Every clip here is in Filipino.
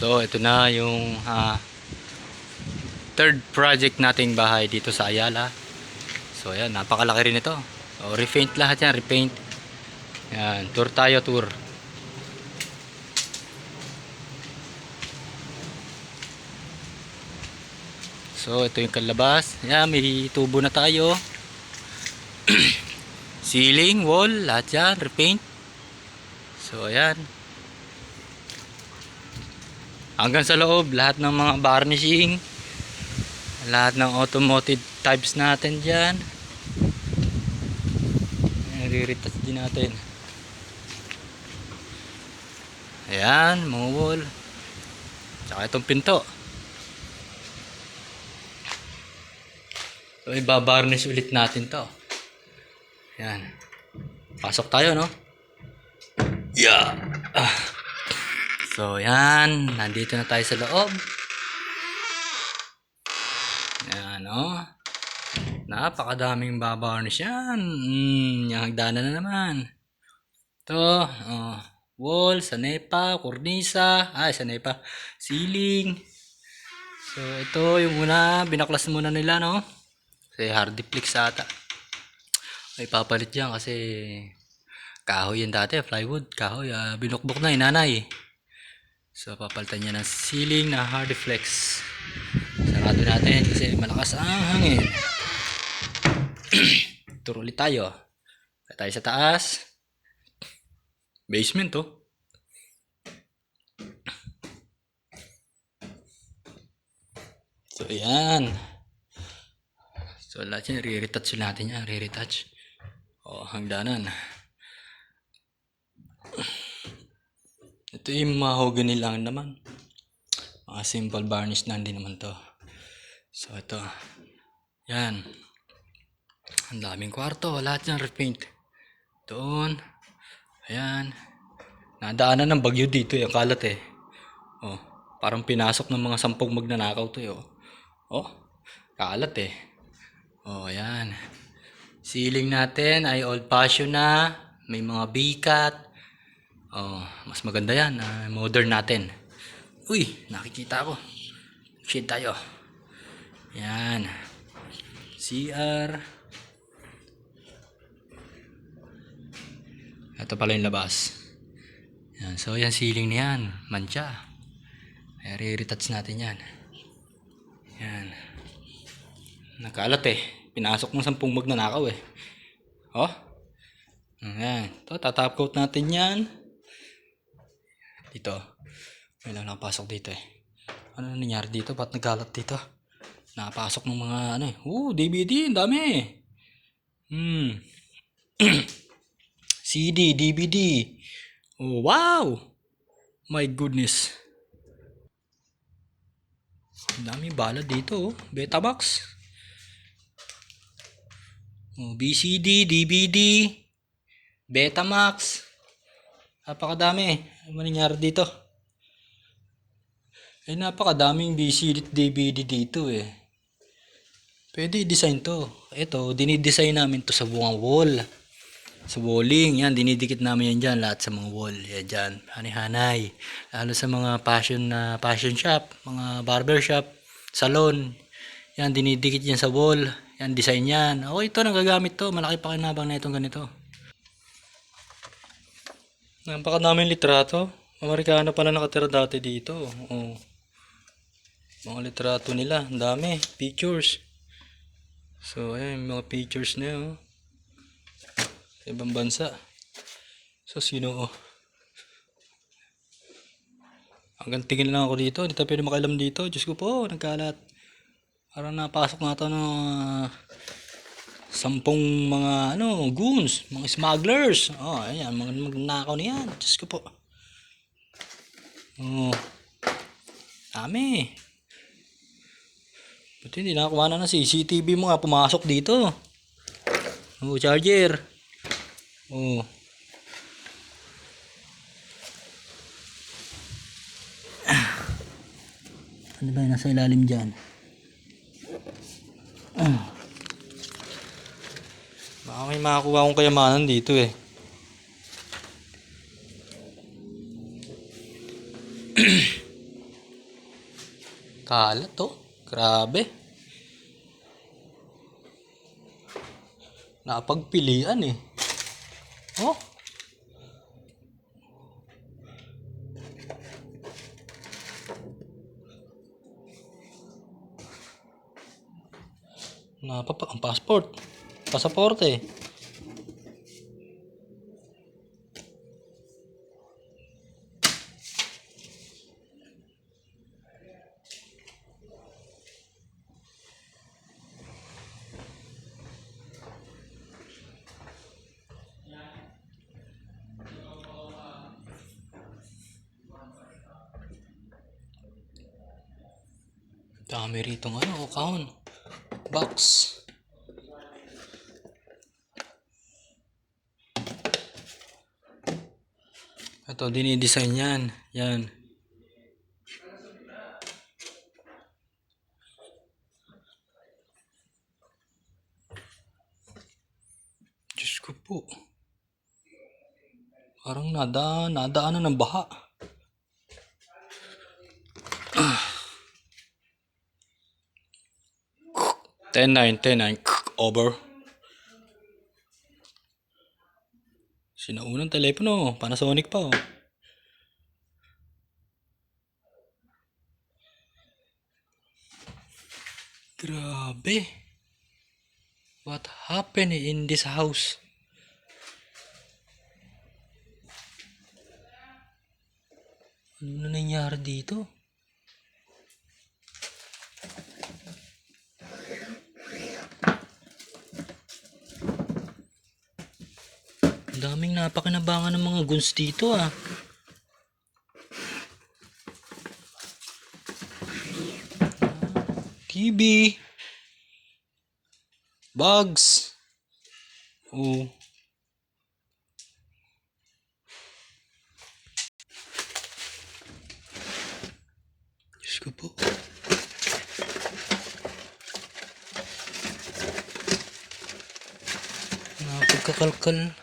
So, ito na yung third project nating bahay dito sa Ayala. So, ayan, napakalaki rin ito. So, repaint lahat yan, repaint. Ayan, tour tayo, tour. So, ito yung kalabas. Ayan, may tubo na tayo. Ceiling, wall, lahat yan, repaint. So, ayan. Hanggang sa loob, lahat ng mga varnishing. Lahat ng automotive types natin dyan. Re-retouch din natin. Ayan, mga wall. Tsaka itong pinto. So, ibabarnish ulit natin to. Ayan. Pasok tayo, no? Yeah! So, ayan. Nandito na tayo sa loob. Ayan, no? Napakadaming babarnish yan. Yung hagdanan na naman. Ito, wall, sanepa, kornisa, sanepa, ceiling. So, ito yung una, binaklas muna nila, no? Kasi hardiplex ata. Ay, papalit dyan kasi kahoy yan dati, plywood, kahoy. Binukbok na, nanay. So, papalitan niya ng ceiling na hardiplex. Sarado natin kasi malakas ang hangin. Turo ulit tayo. Tayo sa taas. Basement to. So, ayan. So, lahat yan, re-retouch natin yan. Re-retouch. Hangganan. Ito yung mahogany lang naman. Mga simple varnish na hindi naman to. So, ito. Yan. Ang daming kwarto. Lahat yan repaint. Doon. Ayan. Nadaanan ng bagyo dito. Yung kalat eh. Parang pinasok ng mga 10 magnanakaw to eh. Kalat eh. Ayan. Ceiling natin ay old fashion na. May mga bikat. Mas maganda yan. Modern natin. Uy, nakikita ko. Shade tayo. Yan. CR. Ito pala yung labas. Yan. So, yan ceiling na yan. Mancha. Kaya re-retouch natin yan. Yan. Nakalat eh. Pinasok ng 10 magnanakaw eh. Ayan. Ito, tatap coat natin yan. Dito. May lang nakapasok dito eh. Ano nangyari dito? Ba't nagalat dito? Nakapasok ng mga DVD. Ang dami. CD, DVD. Wow! My goodness. Ang dami bala dito. Betamax. BCD, DVD. Betamax. Napakadami. Ano nangyari dito? Napakadaming BCD at DVD dito eh. Pwede i-design to. Ito, dinidesign namin to sa buong wall. Sa walling, yan, dinidikit namin yan dyan, lahat sa mga wall. Yan dyan, hanay-hanay. Lalo sa mga fashion shop, mga barber shop, salon. Yan, dinidikit yan sa wall. Yan, design yan. Ito, nagagamit to. Malaki pakinabang na itong ganito. Napakadaming litrato. Amerikano pala nakatira dati dito. Mga litrato nila, ang dami. Pictures. So, ayan, mga pictures na yun. Sa ibang bansa. So, sino? Hanggang tingin lang ako dito. Hindi tayo pwede makailam dito. Diyos ko po, nagkalat. Parang napasok na ito ng 10 mga goons, mga smugglers. Ayan, mga magnakaw niyan. Diyos ko po. Dami. Buti hindi nakakuha na ng CCTV mo nga pumasok dito. Charger. Ano ba yung nasa ilalim dyan? Baka may makakuha akong kayamanan dito eh. Kalat to. Grabe. Napagpilian eh. Oh. Ang passport. Pasaporte. Dami rito ng ano, kahon. Box. Ito, dinidesign yan. Yan. Diyos ko po. Parang nadaanan ng baha. Ten nine over. Sinaunang telepono, Panasonic pa oh. Grabe. What happened in this house? Ano na nangyari dito? Ang daming napakinabangan ng mga guns dito ah. TV. Bugs. Oh. Diyos ko po. Napagkakalkal.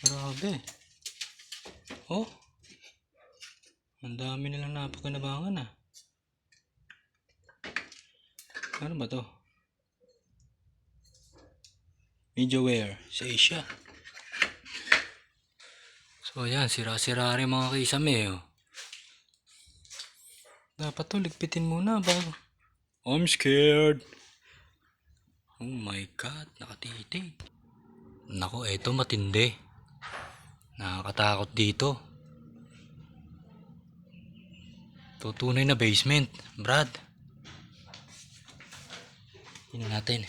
Grabe. Oh. Ang dami nilang napakinabangan ah. Ano ba to? Mediaware sa Asia. So ayan, sira-sira rin mga kisame oh. Dapat to ligpitin muna bago. I'm scared. Oh my god, nakatitig. Nako, eto matindi. Nakakatakot dito. Tutunay na basement, Brad. Tingnan natin.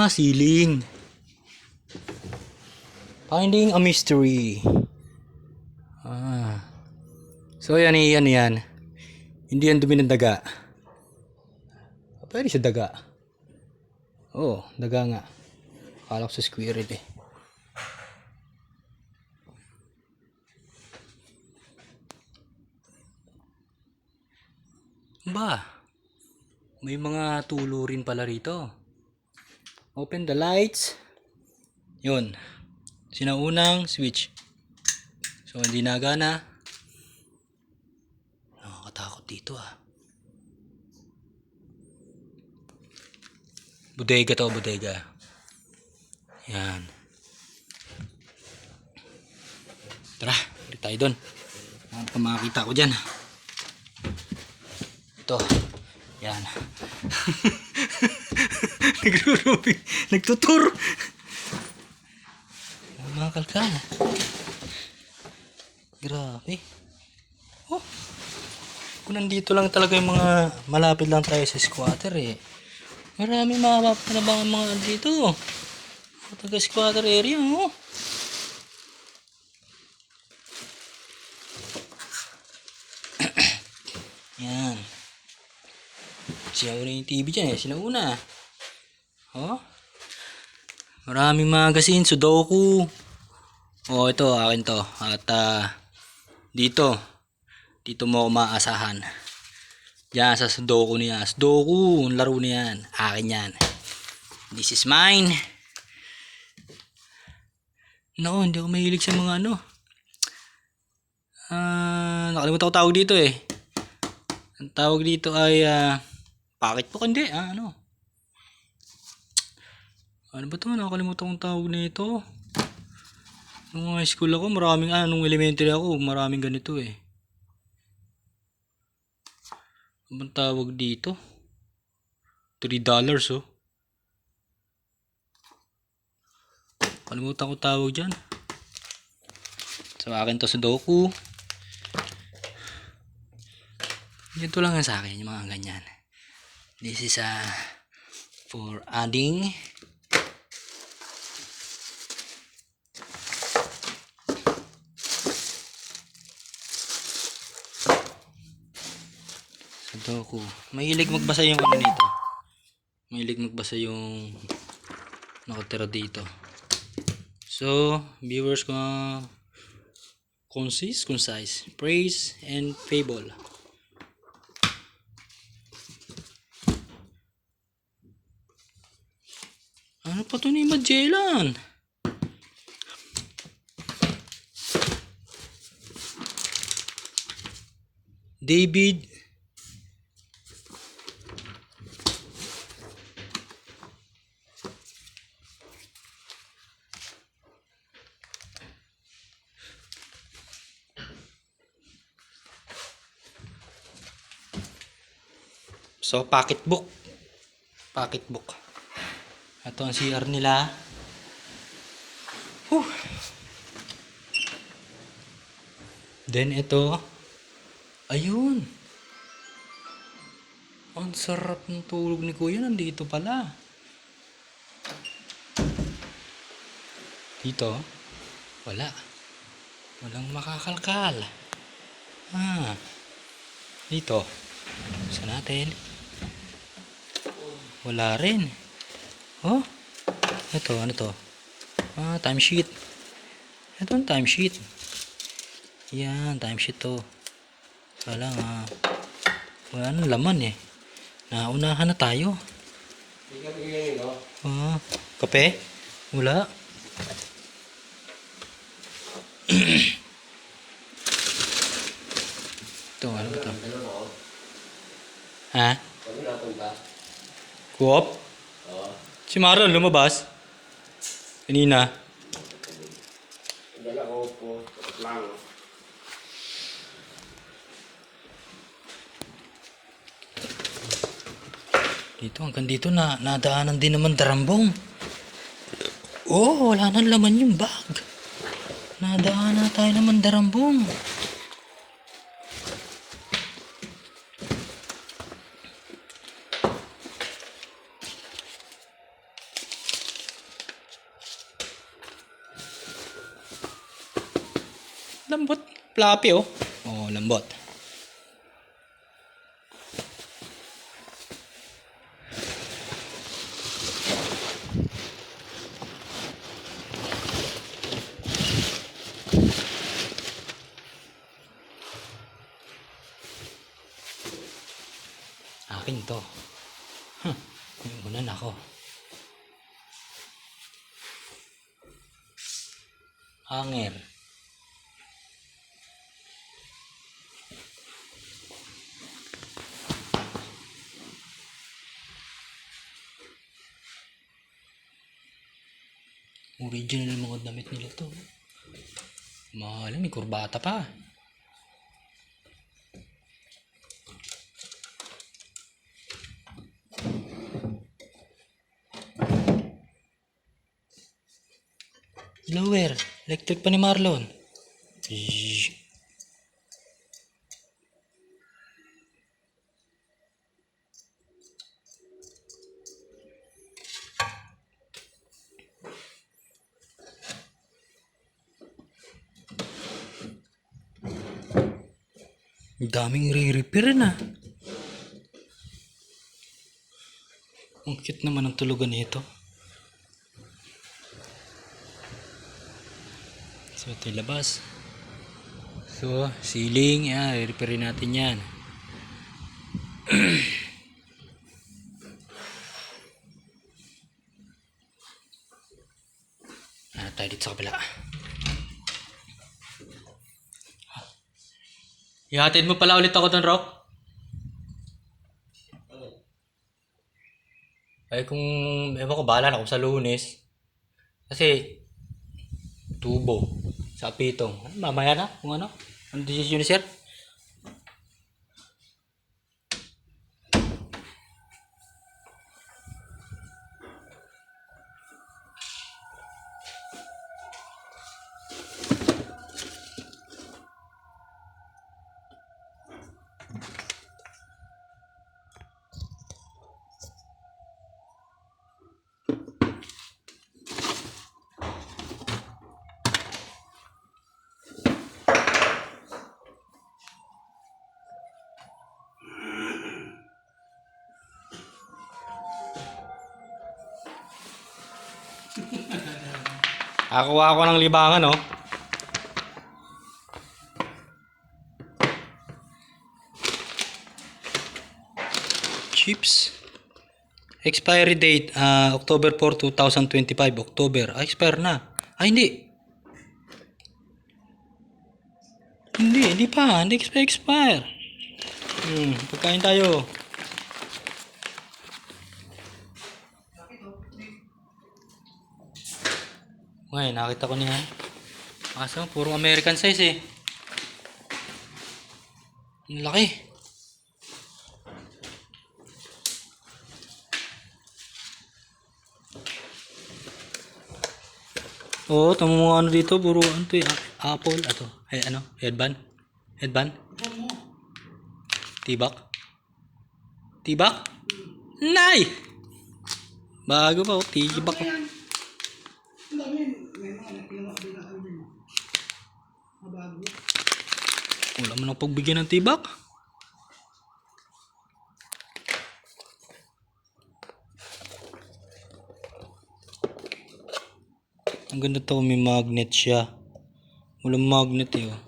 Ceiling. Finding a mystery. So yan. Hindi yan dumi ng daga. Pwede siya daga. Oh, daga nga. Akala ko sa squirrel eh. Ba? May mga tulo rin pala rito. Open the lights. Yun. Sinaunang switch. So hindi nagana. Nakakatakot dito ah. Bodega to, bodega. Yan. Tara, balik tayo doon. Ano pa makakita ko dyan? Ito. Yan. Nagrurubi. Nagtutur. Mga kalkal. Grabe. Oh. Kung nandito lang talaga yung mga malapit lang tayo sa squatter eh. Marami mapapanabangan mga dito. Taga squatter area oh. Yan. Sinauna yung TV dyan eh. Sinauna. Oh. Maraming magazine. Sudoku. Oh, ito. Akin to. At dito. Dito mo ako maasahan. Diyan sa Sudoku niya. Sudoku. Ang laro niyan. Akin yan. This is mine. No, hindi ako mahilig sa mga ano. Nakalimutan ko tawag dito eh. Ang tawag dito ay pocket book, hindi. Ano? Ano ba ito? Nakalimutan kong tawag nito. Nung high school ako, maraming nung elementary ako, maraming ganito eh. Ano bang tawag dito? $3 oh. Kalimutan ko tawag dyan. Sa akin to Sudoku. Ito lang yan sa akin, yung mga ganyan. This is for adding. Sudoku. Mahilig magbasa yung ano nito. Mahilig magbasa yung nakatira dito. So, viewers ko concise, praise and fable. Ano pa to ni Magellan? David So, pocketbook. Ito ang CR nila. Then, ito. Ayun. Ang sarap ng tulog ni Kuya. Nandito pala. Dito. Wala. Walang makakalkal. Dito. Sa natin. Wala rin. Oh. Ito, ano to? Timesheet. Ito ang timesheet. Yan, timesheet to. Wala nga. Wala nang laman eh. Naunahan na tayo. Kape? Wala. Ito, ano ba ito? Ha? Coop? Si Marlon lumabas? Kanina? Dito, hanggang dito nadaanan din naman darambong. Oh, wala nang laman yung bag. Nadaanan na tayo naman darambong. Lambot. Floppy oh. Oh, lambot. Akin to. Yung unan ako. Hanger. Original mga damit nila to. Mahal, may kurbata pa. Blower. Electric pa ni Marlon. Daming re-repair na. Ang cute naman ang tulugan nito. So, ito yung labas. So, ceiling. Yan, re-repair natin yan. Tayo dito sa kabila. Ihatid mo pala ulit ako doon, Rock? Ay kung, ewan ko, bahala na ako sa Lunes. Kasi, tubo. Sa pitong. Mamaya na, kung ano. Ano decision ni sir? Nakakuha ako ng libangan, oh. Chips. Expiry date, October 4, 2025. October. Expire na. Hindi. Hindi pa. Hindi expire. Pagkain tayo. Ngayon, nakita ko niya. Kaso, puro American size eh. Ang laki. Oo, tamo mo ano dito, puro ano to eh, apple, ato. Ano, headband? Headband? Tibak? Tibak? Nay! Bago pa, oh, tibak. Wala mo nang pagbigyan ng tibak. Ang ganda to, may magnet siya. Walang magnet eh. Oh.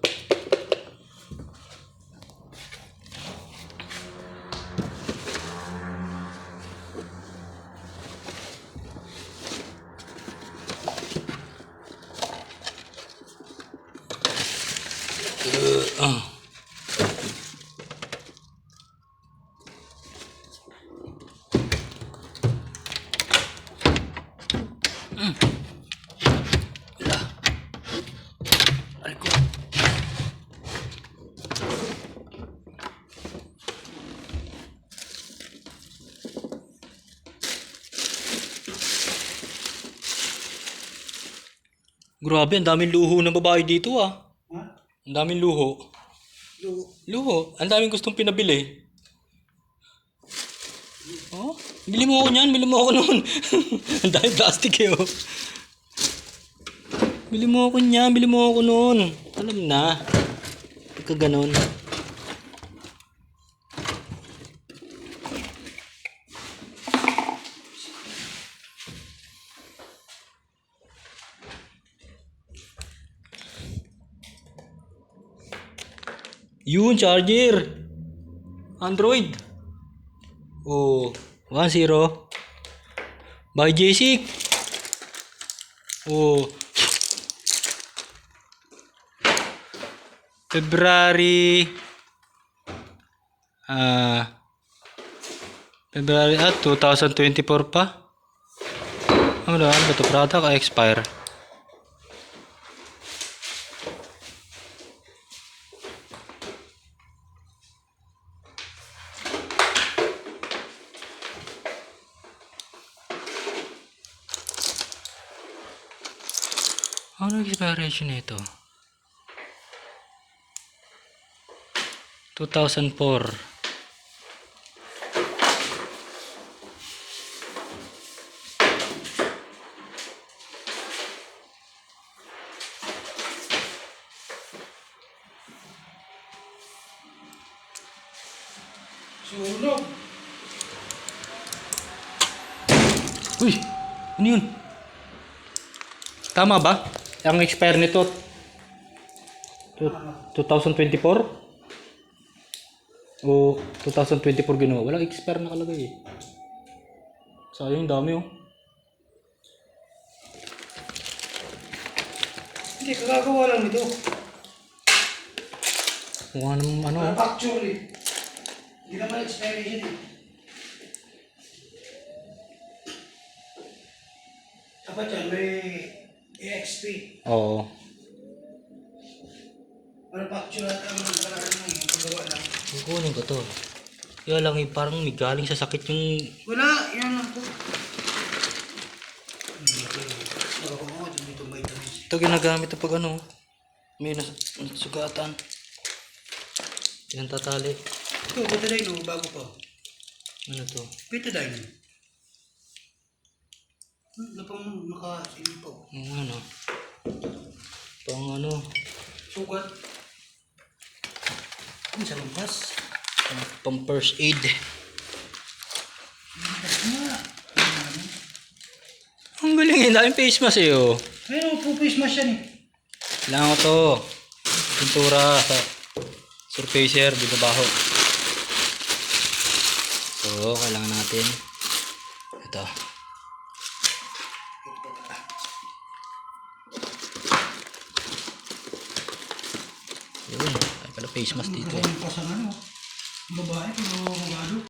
Ay ko. Grabe, ang daming luho ng babae dito ah. Ha? Ang daming luho. Luho. Ang daming gustong pinabili. Oh, bili mo ako niyan, bili mo ako noon. Ang daming plastic eh oh. Bili mo ako niyan, bili mo ako noon. Alam na. Pagka ganon. Yun, charger. Android. Oh, 1-0. By J6. Oh. February February 2024 pa. Ano ba ito? Product expire. Ano expiration nito? 2004. Sunog. Uy! Ano yun? Tama ba? Ang expire nito 2024? O 2024 ginawa? Walang expire nakalagay eh. Sayang, dami oh. Hindi, kagagawa lang nito. Mukha naman ano. Manufacture eh. Hindi naman expiration eh. Dapat yan, may EXP. Oo. Manufacture at ang nakaraan mo yung paggawa lang. Kukunin ko to. Kaya lang parang may galing sa sakit yung... Wala, yan lang po. Ako mo, dito may vitamins. Ito ginagamit na pag ano. May nasugatan. Yan tatali. Ito, betadine no, bago pa. Ano to? Betadine. Ano pang naka-silipaw? Yung ano. Pang ano. Sugat. Ano sa lumpas? Pang first aid. Lumpas nga. Ang galing yun. Daming face mask eh oh. Ayun, pupis mas yan eh. Kailangan ko to. Pintura sa surfacer. Binabaho. So, kailangan natin. Ito. Yun. Ay pala face mask dito eh. Lumpas ang ano. Babae, pero magado.